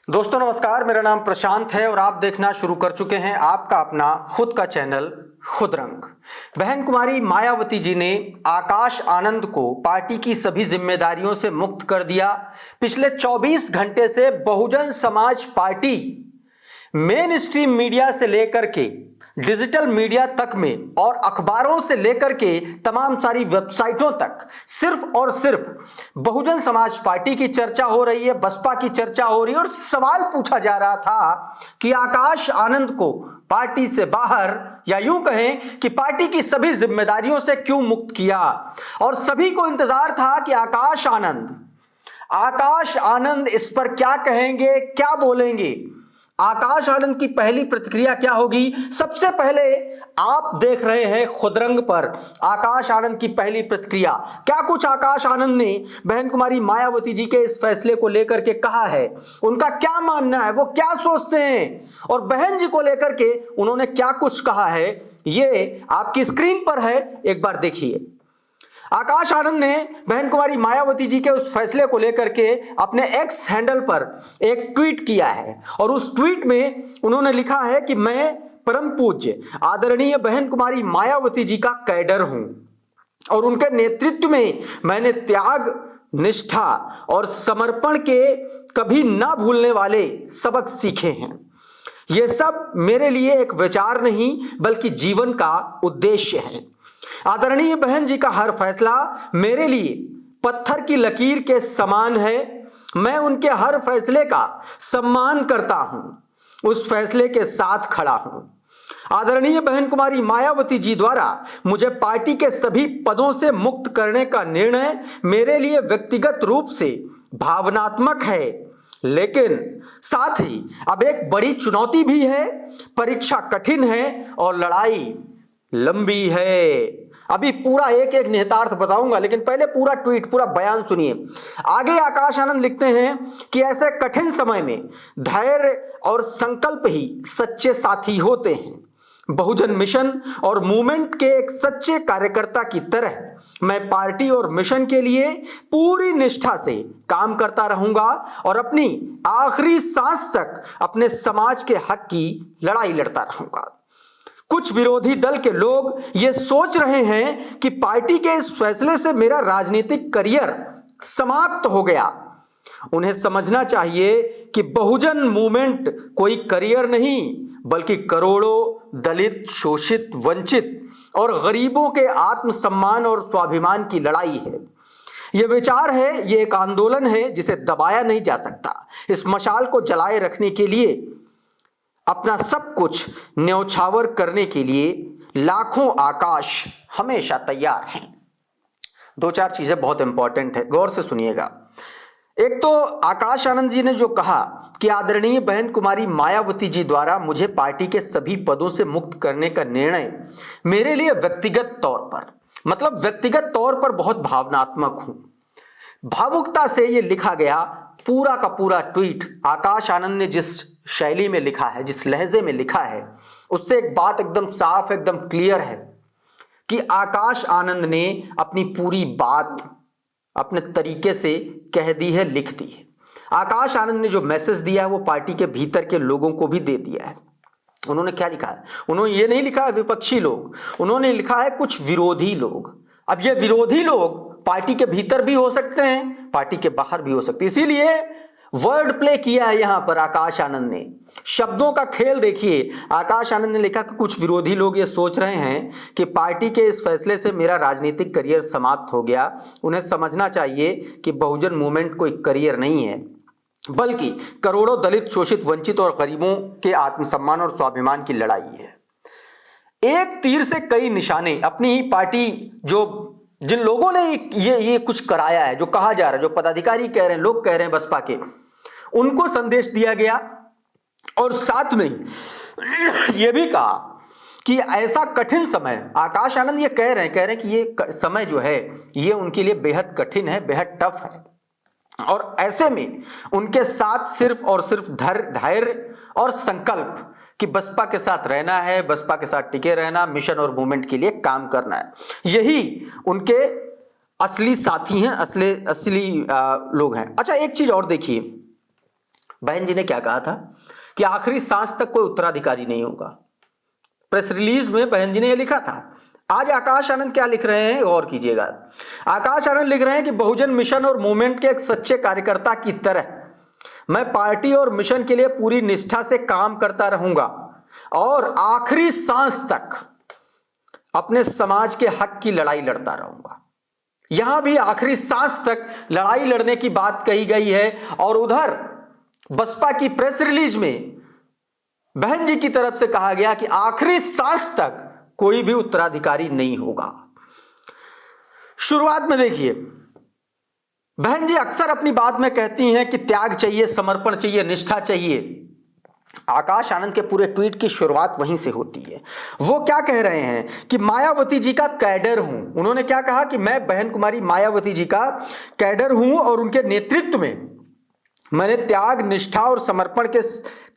दोस्तों नमस्कार, मेरा नाम प्रशांत है और आप देखना शुरू कर चुके हैं आपका अपना खुद का चैनल खुदरंग। बहन कुमारी मायावती जी ने आकाश आनंद को पार्टी की सभी जिम्मेदारियों से मुक्त कर दिया। पिछले 24 घंटे से Bahujan Samaj party main stream media से लेकर के डिजिटल मीडिया तक में और अखबारों से लेकर के तमाम सारी वेबसाइटों तक सिर्फ और सिर्फ बहुजन समाज पार्टी की चर्चा हो रही है, बसपा की चर्चा हो रही है और सवाल पूछा जा रहा था कि आकाश आनंद को पार्टी से बाहर या यूं कहें कि पार्टी की सभी जिम्मेदारियों से क्यों मुक्त किया। और सभी को इंतजार था कि आकाश आनंद इस पर क्या कहेंगे, क्या बोलेंगे। आकाश आनंद की पहली प्रतिक्रिया क्या होगी? सबसे पहले आप देख रहे हैं खुदरंग पर आकाश आनंद की पहली प्रतिक्रिया। क्या कुछ आकाश आनंद ने बहन कुमारी मायावती जी के इस फैसले को लेकर के कहा है, उनका क्या मानना है, वो क्या सोचते हैं और बहन जी को लेकर के उन्होंने क्या कुछ कहा है, ये आपकी स्क्रीन पर है, एक बार देखिए। आकाश आनंद ने बहन कुमारी मायावती जी के उस फैसले को लेकर के अपने एक्स हैंडल पर एक ट्वीट किया है और उस ट्वीट में उन्होंने लिखा है कि मैं परम पूज्य आदरणीय बहन कुमारी मायावती जी का कैडर हूं और उनके नेतृत्व में मैंने त्याग, निष्ठा और समर्पण के कभी ना भूलने वाले सबक सीखे हैं। यह सब मेरे लिए एक विचार नहीं बल्कि जीवन का उद्देश्य है। आदरणीय बहन जी का हर फैसला मेरे लिए पत्थर की लकीर के समान है। मैं उनके हर फैसले का सम्मान करता हूं, उस फैसले के साथ खड़ा हूं। आदरणीय बहन कुमारी मायावती जी द्वारा मुझे पार्टी के सभी पदों से मुक्त करने का निर्णय मेरे लिए व्यक्तिगत रूप से भावनात्मक है, लेकिन साथ ही अब एक बड़ी चुनौती भी है। परीक्षा कठिन है और लड़ाई लंबी है। अभी पूरा एक एक निहितार्थ बताऊंगा, लेकिन पहले पूरा ट्वीट, पूरा बयान सुनिए। आगे आकाश आनंद लिखते हैं कि ऐसे कठिन समय में धैर्य और संकल्प ही सच्चे साथी होते हैं। बहुजन मिशन और मूवमेंट के एक सच्चे कार्यकर्ता की तरह मैं पार्टी और मिशन के लिए पूरी निष्ठा से काम करता रहूंगा और अपनी आखिरी सांस तक अपने समाज के हक की लड़ाई लड़ता रहूंगा। कुछ विरोधी दल के लोग ये सोच रहे हैं कि पार्टी के इस फैसले से मेरा राजनीतिक करियर समाप्त हो गया। उन्हें समझना चाहिए कि बहुजन मूवमेंट कोई करियर नहीं बल्कि करोड़ों दलित, शोषित, वंचित और गरीबों के आत्मसम्मान और स्वाभिमान की लड़ाई है। यह विचार है, यह एक आंदोलन है जिसे दबाया नहीं जा सकता। इस मशाल को जलाए रखने के लिए, अपना सब कुछ न्यौछावर करने के लिए लाखों आकाश हमेशा तैयार हैं। दो चार चीजें बहुत इंपॉर्टेंट है, गौर से सुनिएगा। एक तो आकाश आनंद जी ने जो कहा कि आदरणीय बहन कुमारी मायावती जी द्वारा मुझे पार्टी के सभी पदों से मुक्त करने का निर्णय मेरे लिए व्यक्तिगत तौर पर, मतलब व्यक्तिगत तौर पर बहुत भावनात्मक हूं। भावुकता से यह लिखा गया पूरा का पूरा ट्वीट। आकाश आनंद ने जिस शैली में लिखा है, जिस लहजे में लिखा है, उससे एक बात एकदम साफ, एकदम क्लियर है कि आकाश आनंद ने अपनी पूरी बात अपने तरीके से कह दी है, लिख दी है। आकाश आनंद ने जो मैसेज दिया है वो पार्टी के भीतर के लोगों को भी दे दिया है। उन्होंने क्या लिखा है? उन्होंने ये नहीं लिखा है विपक्षी लोग, उन्होंने लिखा है कुछ विरोधी लोग। अब ये विरोधी लोग पार्टी के भीतर भी हो सकते हैं, पार्टी के बाहर भी हो सकते हैं। इसीलिए वर्ड प्ले किया है यहां पर आकाश आनंद ने, शब्दों का खेल देखिए। आकाश आनंद ने लिखा कि कुछ विरोधी लोग ये सोच रहे हैं कि पार्टी के इस फैसले से मेरा राजनीतिक करियर समाप्त हो गया। उन्हें समझना चाहिए कि बहुजन मूवमेंट कोई करियर नहीं है बल्कि करोड़ों दलित, शोषित, वंचित और गरीबों के आत्मसम्मान और स्वाभिमान की लड़ाई है। एक तीर से कई निशाने। अपनी ही पार्टी, जो जिन लोगों ने ये कुछ कराया है, जो कहा जा रहा है, जो पदाधिकारी कह रहे हैं, लोग कह रहे हैं बसपा के, उनको संदेश दिया गया और साथ में यह भी कहा कि ऐसा कठिन समय, आकाश आनंद ये कह रहे हैं कि ये समय जो है ये उनके लिए बेहद कठिन है, बेहद टफ है और ऐसे में उनके साथ सिर्फ और सिर्फ धैर्य और संकल्प कि बसपा के साथ रहना है, बसपा के साथ टिके रहना, मिशन और मूवमेंट के लिए काम करना है। यही उनके असली साथी हैं, असली लोग हैं। अच्छा, एक चीज और देखिए, बहन जी ने क्या कहा था कि आखिरी सांस तक कोई उत्तराधिकारी नहीं होगा। प्रेस रिलीज में बहन जी ने यह लिखा था। आज आकाश आनंद क्या लिख रहे हैं, गौर कीजिएगा। आकाश आनंद लिख रहे हैं कि बहुजन मिशन और मूवमेंट के एक सच्चे कार्यकर्ता की तरह मैं पार्टी और मिशन के लिए पूरी निष्ठा से काम करता रहूंगा और आखिरी सांस तक अपने समाज के हक की लड़ाई लड़ता रहूंगा। यहां भी आखिरी सांस तक लड़ाई लड़ने की बात कही गई है और उधर बसपा की प्रेस रिलीज में बहन जी की तरफ से कहा गया कि आखिरी सांस तक कोई भी उत्तराधिकारी नहीं होगा। शुरुआत में देखिए, बहन जी अक्सर अपनी बात में कहती हैं कि त्याग चाहिए, समर्पण चाहिए, निष्ठा चाहिए। आकाश आनंद के पूरे ट्वीट की शुरुआत वहीं से होती है। वो क्या कह रहे हैं कि मायावती जी का कैडर हूं। उन्होंने क्या कहा कि मैं बहन कुमारी मायावती जी का कैडर हूं और उनके नेतृत्व में मैंने त्याग, निष्ठा और समर्पण के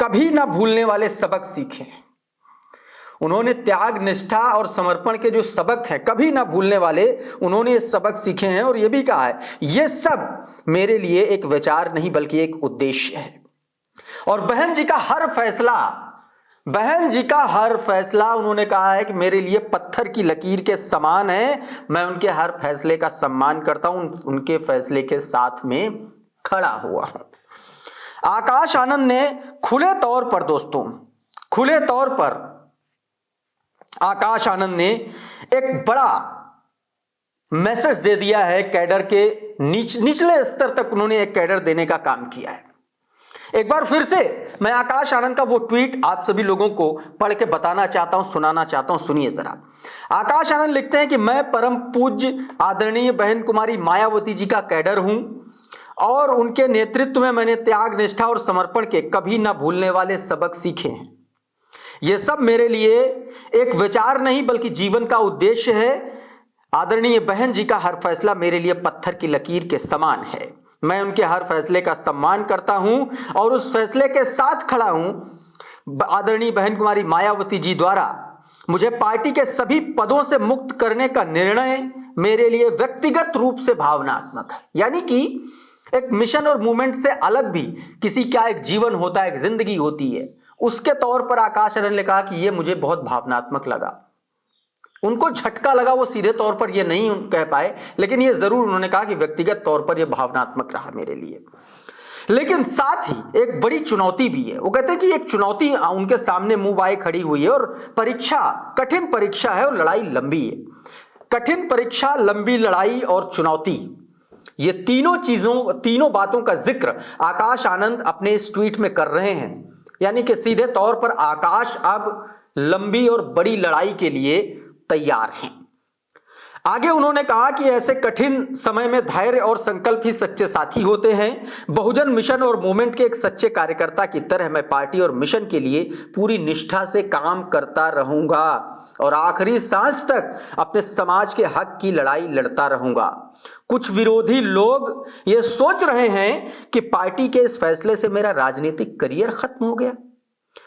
कभी ना भूलने वाले सबक सीखे हैं। उन्होंने त्याग, निष्ठा और समर्पण के जो सबक हैं, कभी ना भूलने वाले, उन्होंने ये सबक सीखे हैं और ये भी कहा है ये सब मेरे लिए एक विचार नहीं बल्कि एक उद्देश्य है। और बहन जी का हर फैसला उन्होंने कहा है कि मेरे लिए पत्थर की लकीर के समान है। मैं उनके हर फैसले का सम्मान करता हूं, उनके फैसले के साथ में खड़ा हुआ हूं। आकाश आनंद ने खुले तौर पर आकाश आनंद ने एक बड़ा मैसेज दे दिया है। कैडर के निचले स्तर तक उन्होंने एक कैडर देने का काम किया है। एक बार फिर से मैं आकाश आनंद का वो ट्वीट आप सभी लोगों को पढ़ के बताना चाहता हूं, सुनाना चाहता हूं। सुनिए जरा। आकाश आनंद लिखते हैं कि मैं परम पूज्य आदरणीय बहन कुमारी मायावती जी का कैडर हूं और उनके नेतृत्व में मैंने त्याग, निष्ठा और समर्पण के कभी ना भूलने वाले सबक सीखे हैं। ये सब मेरे लिए एक विचार नहीं बल्कि जीवन का उद्देश्य है। आदरणीय बहन जी का हर फैसला मेरे लिए पत्थर की लकीर के समान है। मैं उनके हर फैसले का सम्मान करता हूं और उस फैसले के साथ खड़ा हूं। आदरणीय बहन कुमारी मायावती जी द्वारा मुझे पार्टी के सभी पदों से मुक्त करने का निर्णय मेरे लिए व्यक्तिगत रूप से भावनात्मक है। यानी कि एक मिशन और मूवमेंट से अलग भी किसी का एक जीवन होता है, एक जिंदगी होती है। उसके तौर पर आकाश आनंद ने कहा कि यह मुझे बहुत भावनात्मक लगा। उनको झटका लगा, वो सीधे तौर पर ये नहीं कह पाए, लेकिन ये जरूर उन्होंने कहा कि व्यक्तिगत तौर पर यह भावनात्मक रहा मेरे लिए। लेकिन साथ ही एक बड़ी चुनौती भी है। वो कहते हैं कि एक चुनौती उनके सामने मुंह बाए खड़ी हुई है और परीक्षा कठिन परीक्षा है और लड़ाई लंबी है। कठिन परीक्षा, लंबी लड़ाई और चुनौती, ये तीनों बातों का जिक्र आकाश आनंद अपने इस ट्वीट में कर रहे हैं। यानी कि सीधे तौर पर आकाश अब लंबी और बड़ी लड़ाई के लिए तैयार हैं। आगे उन्होंने कहा कि ऐसे कठिन समय में धैर्य और संकल्प ही सच्चे साथी होते हैं। बहुजन मिशन और मूवमेंट के एक सच्चे कार्यकर्ता की तरह मैं पार्टी और मिशन के लिए पूरी निष्ठा से काम करता रहूंगा और आखिरी सांस तक अपने समाज के हक की लड़ाई लड़ता रहूंगा। कुछ विरोधी लोग ये सोच रहे हैं कि पार्टी के इस फैसले से मेरा राजनीतिक करियर खत्म हो गया।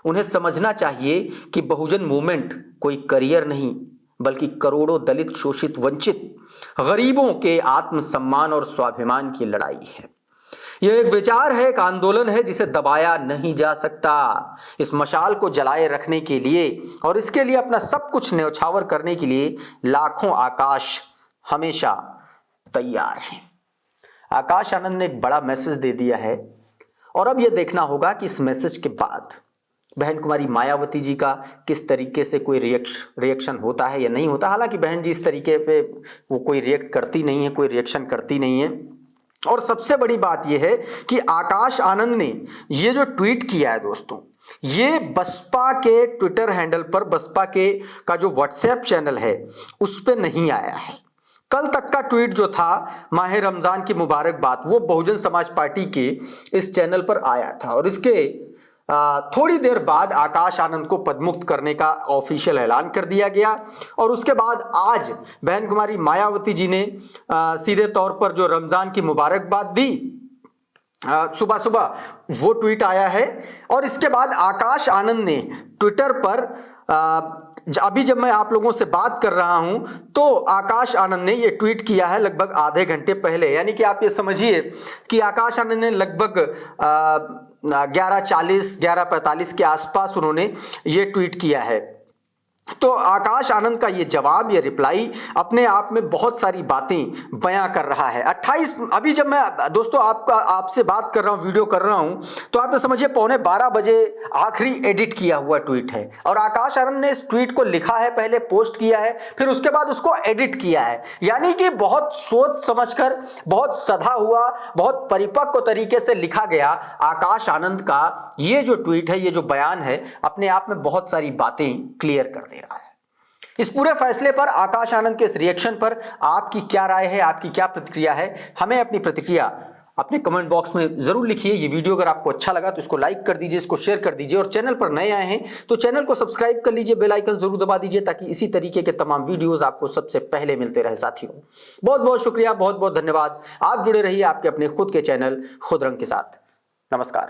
उन्हें समझना चाहिए कि बहुजन मूवमेंट कोई करियर नहीं बल्कि करोड़ों दलित, शोषित, वंचित, गरीबों के आत्मसम्मान और स्वाभिमान की लड़ाई है। यह एक विचार है, एक आंदोलन है जिसे दबाया नहीं जा सकता। इस मशाल को जलाए रखने के लिए और इसके लिए अपना सब कुछ न्यौछावर करने के लिए लाखों आकाश हमेशा तैयार हैं। आकाश आनंद ने एक बड़ा मैसेज दे दिया है और अब यह देखना होगा कि इस मैसेज के बाद बहन कुमारी मायावती जी का किस तरीके से कोई रिएक्शन होता है या नहीं होता। हालांकि बहन जी इस तरीके पे वो कोई रिएक्ट करती नहीं है, कोई रिएक्शन करती नहीं है। और सबसे बड़ी बात यह है कि आकाश आनंद ने ये जो ट्वीट किया है दोस्तों, ये बसपा के ट्विटर हैंडल पर, बसपा के का जो व्हाट्सएप चैनल है उस पर नहीं आया है। कल तक का ट्वीट जो था माह रमजान की मुबारकबाद, वो बहुजन समाज पार्टी के इस चैनल पर आया था और इसके थोड़ी देर बाद आकाश आनंद को पदमुक्त करने का ऑफिशियल ऐलान कर दिया गया। और उसके बाद आज बहन कुमारी मायावती जी ने सीधे तौर पर जो रमजान की मुबारकबाद दी, सुबह सुबह वो ट्वीट आया है। और इसके बाद आकाश आनंद ने ट्विटर पर अभी जब मैं आप लोगों से बात कर रहा हूं तो आकाश आनंद ने ये ट्वीट किया है लगभग आधे घंटे पहले। यानी कि आप ये समझिए कि आकाश आनंद ने लगभग 11:40 11:45 के आसपास उन्होंने ये ट्वीट किया है। तो आकाश आनंद का ये जवाब, ये रिप्लाई अपने आप में बहुत सारी बातें बयां कर रहा है। 28 अभी जब मैं दोस्तों आपसे बात कर रहा हूं, वीडियो कर रहा हूं, तो आप ये समझिए 11:15 बजे आखिरी एडिट किया हुआ ट्वीट है। और आकाश आनंद ने इस ट्वीट को लिखा है, पहले पोस्ट किया है, फिर उसके बाद उसको एडिट किया है। यानी कि बहुत सोच समझकर, बहुत सधा हुआ, बहुत परिपक्व तरीके से लिखा गया आकाश आनंद का ये जो ट्वीट है, ये जो बयान है, अपने आप में बहुत सारी बातें क्लियर कर दे रहा है। इस पूरे फैसले पर, आकाश आनंद के इस रिएक्शन पर आपकी क्या राय है, आपकी क्या प्रतिक्रिया है? हमें अपनी प्रतिक्रिया अपने कमेंट बॉक्स में जरूर लिखिए। ये वीडियो अगर आपको अच्छा लगा तो इसको लाइक कर दीजिए, इसको शेयर कर दीजिए, और चैनल पर नए आए हैं तो चैनल को सब्सक्राइब कर लीजिए, बेल आइकन जरूर दबा दीजिए, ताकि इसी तरीके के तमाम वीडियोस आपको सबसे पहले मिलते रहे। साथियों, बहुत बहुत शुक्रिया, बहुत बहुत धन्यवाद। आप जुड़े रहिए आपके अपने खुद के चैनल खुदरंग के साथ। नमस्कार।